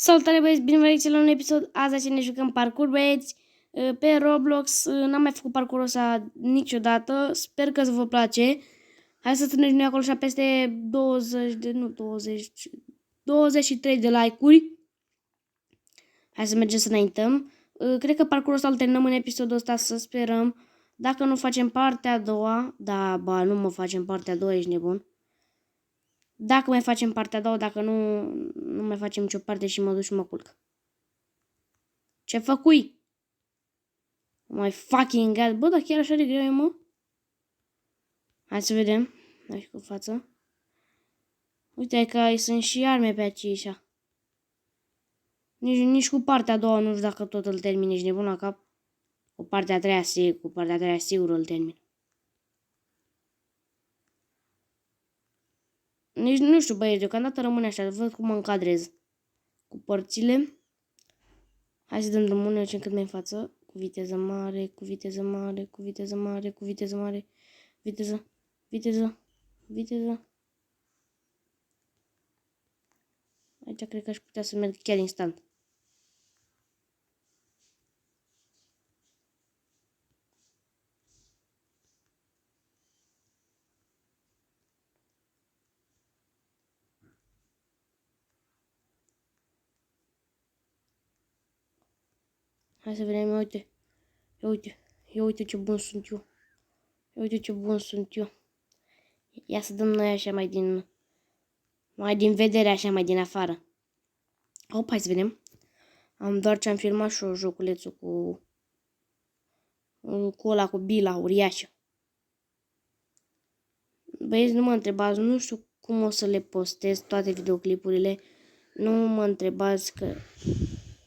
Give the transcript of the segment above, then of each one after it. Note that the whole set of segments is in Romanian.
Salutare băieți, bine veniți la un episod. Azi ne jucăm parcur, băieți, pe Roblox. N-am mai făcut parcurul ăsta niciodată. Sper că vă place. Hai să strângem noi acolo așa peste 23 de like-uri. Hai să mergem să înaintăm. Cred că parcurul ăsta îl terminăm în episodul ăsta, să sperăm. Dacă nu facem partea a doua, da, ba, nu mă facem partea a doua, ești nebun. Dacă mai facem partea a doua, dacă nu mai facem nicio parte și mă duc și mă culc. Ce făcui? Oh my fucking god. Bă, dar chiar așa de greu e, mă? Hai să vedem. Hai cu față. Uite că sunt și arme pe aici. Nici cu partea a doua nu știu dacă tot îl termin. Ești nebun la cap? Cu partea a treia, sigur îl termin. Nici nu știu, băieți, deocamdată rămâne așa. Văd cum mă încadrez cu părțile. Hai să dăm drumul, ne ducem cât mai în față. Cu viteză mare, cu viteză mare, cu viteză mare, cu viteză mare. Viteză, viteză, viteză. Aici cred că aș putea să merg chiar instant. Hai să vedem, uite. Ia uite ce bun sunt eu. Ia uite ce bun sunt eu. Ia să dăm noi așa mai din vedere, așa mai din afară. Hop, hai să vedem. Am doar ce am filmat și joculețul cu ăla, cu bila uriașă. Băieți, nu mă întrebați, nu știu cum o să le postez toate videoclipurile. Nu mă întrebați că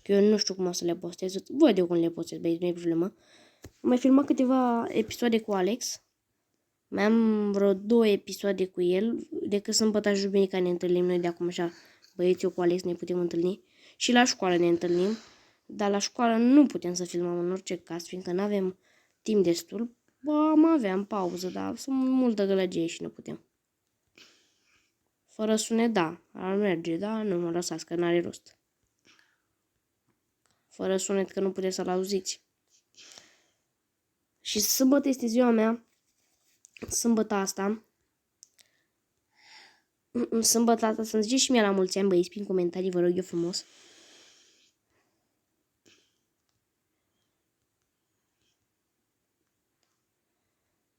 eu nu știu cum o să le postez. Văd eu cum le postez, băieți, nu e problemă. Am mai filmat câteva episoade cu Alex. Mai am vreo 2 episoade cu el. Decât sâmbătă și duminica ne întâlnim noi de acum așa. Băieți, eu cu Alex ne putem întâlni. Și la școală ne întâlnim. Dar la școală nu putem să filmăm în orice caz, fiindcă nu avem timp destul. Ba, aveam pauză, dar sunt multă gălăgie și nu putem. Fără sunet, da. Ar merge, da? Nu mă lăsați, că n-are rost. Fără sunet, că nu puteți să-l auziți. Și sâmbătă este ziua mea. Sâmbătă asta să-mi ziceți și mie la mulți ani, băieți, prin comentarii, vă rog eu frumos.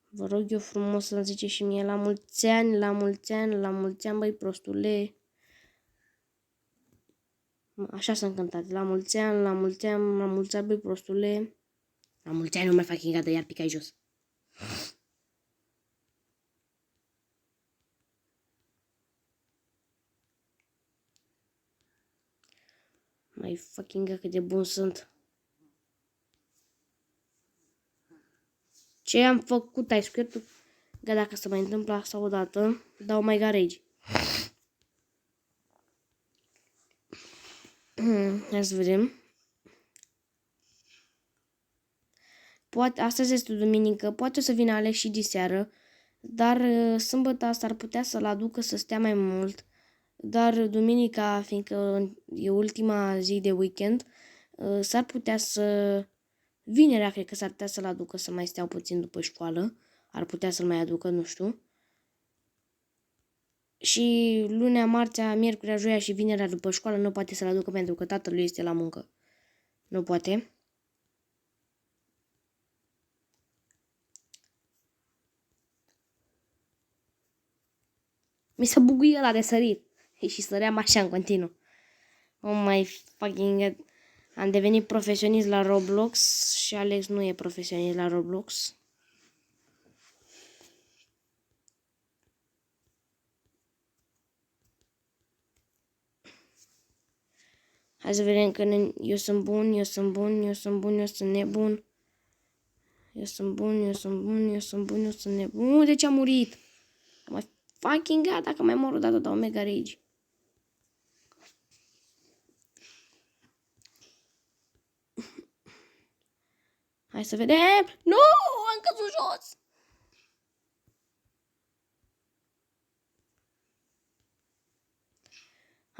Vă rog eu frumos să-mi ziceți și mie la mulți ani, la mulți ani, la mulți ani, băi, prostule. Așa sunt cântate, la mulți ani, la mulți ani, la mulți ani, băi, prostule. La mulți ani nu mai fac ingată, iar picai jos. Mai fucking cât de bun sunt. Ce am făcut? Ai scriut? Că dacă se mai întâmplă asta odată, dau mai garage. Hai să vedem. Poate, astăzi este duminică, poate o să vină Alex și diseară, dar sâmbătă asta ar putea să-l aducă să stea mai mult. Dar duminica, fiindcă e ultima zi de weekend, s-ar putea să... Vinerea cred că s-ar putea să-l aducă să mai stea puțin după școală. Ar putea să-l mai aducă, nu știu. Și lunea, marțea, miercurea, joia și vinerea după școală nu poate să-l aducă pentru că tatăl lui este la muncă. Nu poate. Mi se buguie ăla de sărit. Și săream așa în continuu. Oh my fucking god. Am devenit profesionist la Roblox și Alex nu e profesionist la Roblox. Hai să vedem că eu sunt bun, eu sunt bun, eu sunt bun, eu sunt nebun. Eu sunt bun, eu sunt bun, eu sunt bun, eu sunt nebun. De ce a murit? Oh my fucking god, dacă mai mor o dată dau mega rage. Hai să vedem. Nu, am căzut jos.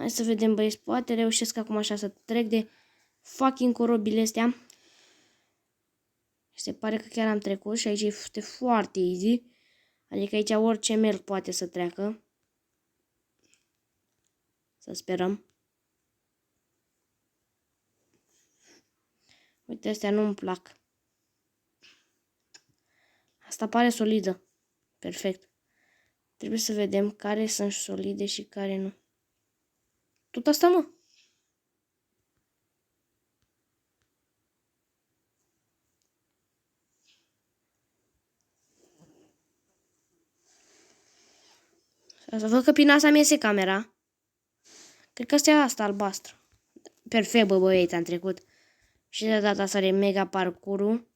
Hai să vedem, băieți, poate reușesc acum așa să trec de fucking corobile astea. Se pare că chiar am trecut și aici este foarte easy. Adică aici orice merg poate să treacă. Să sperăm. Uite, astea nu-mi plac. Asta pare solidă. Perfect. Trebuie să vedem care sunt solide și care nu. Tot asta, mă. Să văd că prin asta mi iese camera. Cred că asta albastră. Perfect, bă, băieți, am trecut. Și de data asta de mega parcurul.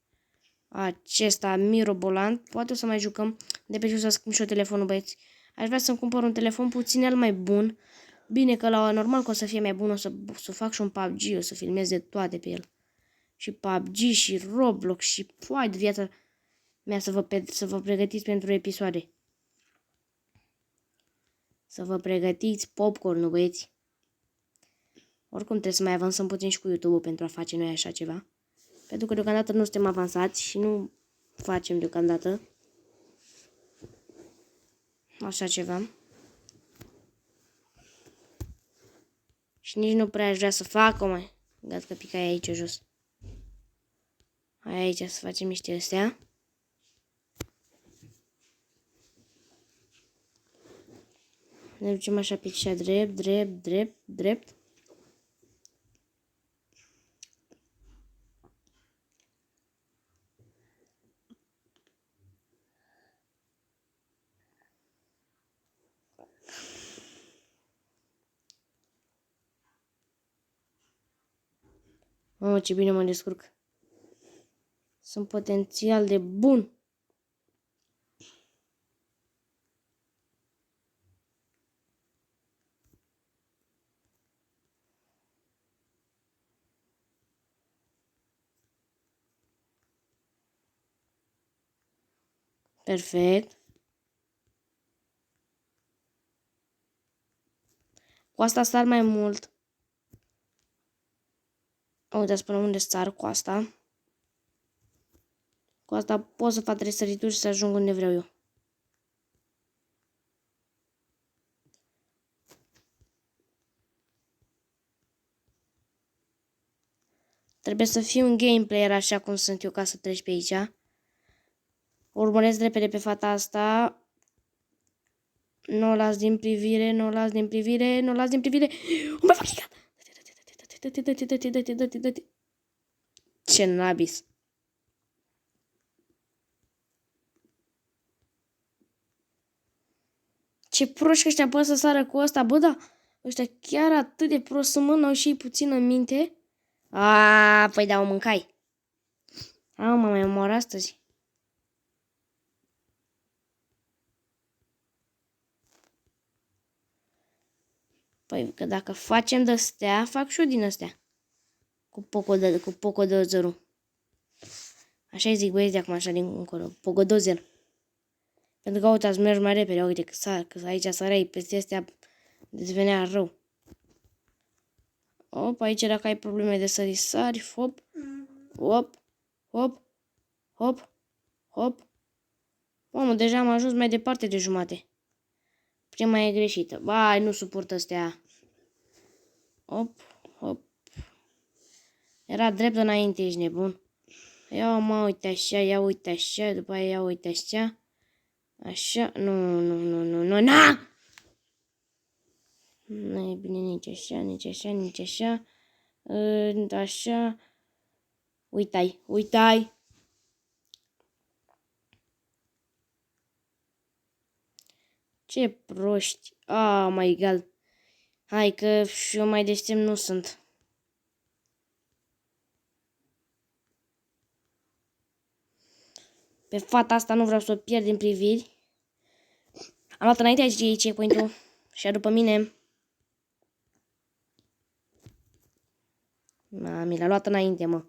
Acesta mirobolant. Poate o să mai jucăm. De pe ce o să schimb și eu telefonul, băieți. Aș vrea să-mi cumpăr un telefon puțin el mai bun. Bine că la normal că o să fie mai bun. O să fac și un PUBG. O să filmez de toate pe el. Și PUBG și Roblox și poate de viața mea să vă pregătiți pentru episoade. Să vă pregătiți popcorn-ul, băieți. Oricum trebuie să mai avansăm puțin și cu YouTube-ul pentru a face noi așa ceva. Pentru că deocamdată nu suntem avansați și nu facem deocamdată așa ceva. Și nici nu prea aș vrea să fac, mai. Gata că picai aici jos. Hai aici să facem niște astea. Ne ducem așa pe cea drept. Oh, ce bine mă descurc. Sunt potențial de bun. Perfect. Cu asta sar mai mult. Uitați până unde sar cu asta. Cu asta pot să fac 3 sărituri și să ajung unde vreau eu. Trebuie să fiu un gameplayer așa cum sunt eu ca să treci pe aici. Urmăresc repede pe fata asta. Nu o las din privire, nu o las din privire, nu o las din privire. Oh my fucking god! Dă-te. Ce nabis. Ce proști ăștia pot să sară cu ăsta, bă, da. Ăștia chiar atât de prost sunt, mă, n-au și puțină minte. Păi da, o mâncai. Mă mai omor astăzi. Păi că dacă facem de-astea, fac și eu din astea. Cu pocodozerul. Așa îi zic băieți de acum, așa din încolo. Pogodozer. Pentru că, uitați, mergi mai repede. Uite că aici sărai peste astea dezvenea rău. Op, aici dacă ai probleme de sări, hop, hop. Mamă, deja am ajuns mai departe de jumate. Prima e greșită. Bai, nu suport astea. Hop. Era drept înainte, ești nebun. Ia mă, uite așa, după aia ia uite așa. Așa, nu. Na! Nu e bine nici așa. Așa. Uitai. Ce proști. Oh my god. Hai că și eu mai deștept nu sunt. Pe fata asta nu vreau să o pierd din priviri. Am luat înainte aici checkpoint-ul. Și după mine. Mi l-a luat înainte, mă.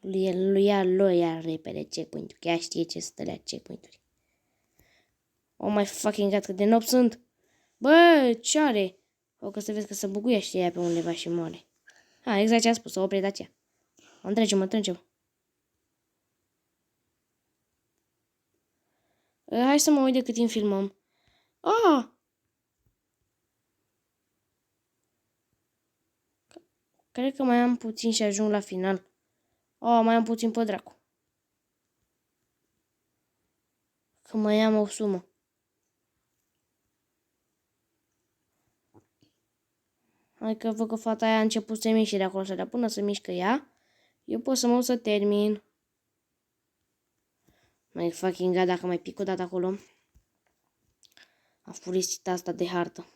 Lui ia repede checkpoint-ul. Chiar știe ce să tălea checkpoint-uri. Oh my fucking god, cât de nob sunt. Bă, ce are? O că să vezi că se buguiește ea pe undeva și moare. Ha, exact ce am spus, să opri Dacia. Întregem. Hai să mă uit de cât timp filmăm. Ah! Cred că mai am puțin și ajung la final. Mai am puțin pe dracu. Că mai am o sumă. Hai că văd că fata aia a început să miște de acolo, dar până să mișcă ea, eu pot să mă să termin. Mai fucking god, dacă mai pic o dată acolo. A furisit asta de hartă.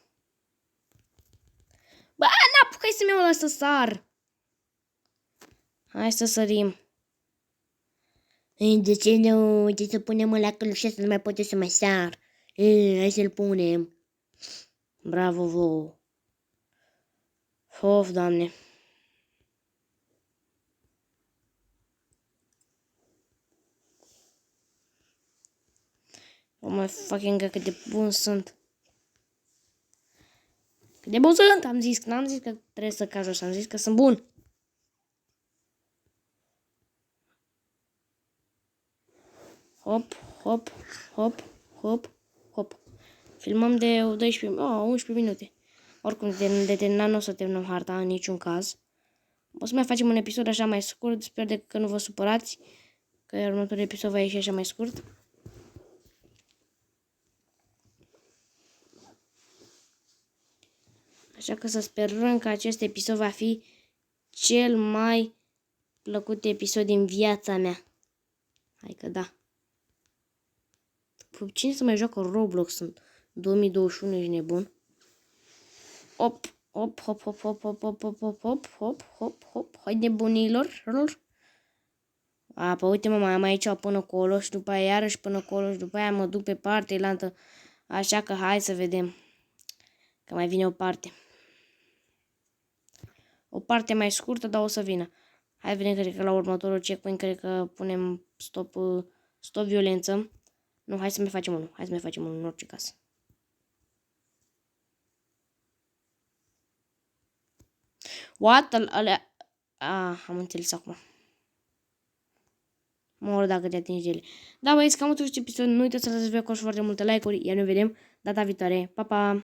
Bă, n-apucai să-mi iau la să sar. Hai să sărim. De ce nu? De să punem la călușă să nu mai pot să mai sar. Hai să-l punem. Bravo vouă. Of, Doamne. Oh my fucking god, cât de bun sunt. Cât de bun sunt, am zis. N-am zis că trebuie să cad jos, am zis că sunt bun. Hop, hop, hop, hop, hop. Filmăm de 11 minute. Oricum, de terminat nu o să terminăm harta în niciun caz. O să mai facem un episod așa mai scurt. Sper că nu vă supărați, că următorul episod va ieși așa mai scurt. Așa că să sperăm că acest episod va fi cel mai plăcut episod din viața mea. Hai că da. Cine să mai joacă Roblox în 2021, ești nebun? Hop, hop, hop, hop, hop, hop, hop, hop, hop, hop, hop, hop, hop, hai nebunilor. Păi uite mă, mai am aici până acolo și după aia iarăși până acolo și după aia mă duc pe partea elantă. Așa că hai să vedem. Că mai vine o parte. O parte mai scurtă, dar o să vină. Hai vedem, cred că la următorul checkpoint, cred că punem stop violență. Nu, hai să mai facem unul. Hai să mai facem unul în orice caz. What? Am înțeles acum. Mă rog dacă te atingi de ele. Da, băieți, cam atât episod. Nu uitați să lăsați voi acolo foarte multe like-uri. Iar ne vedem data viitoare. Pa, pa!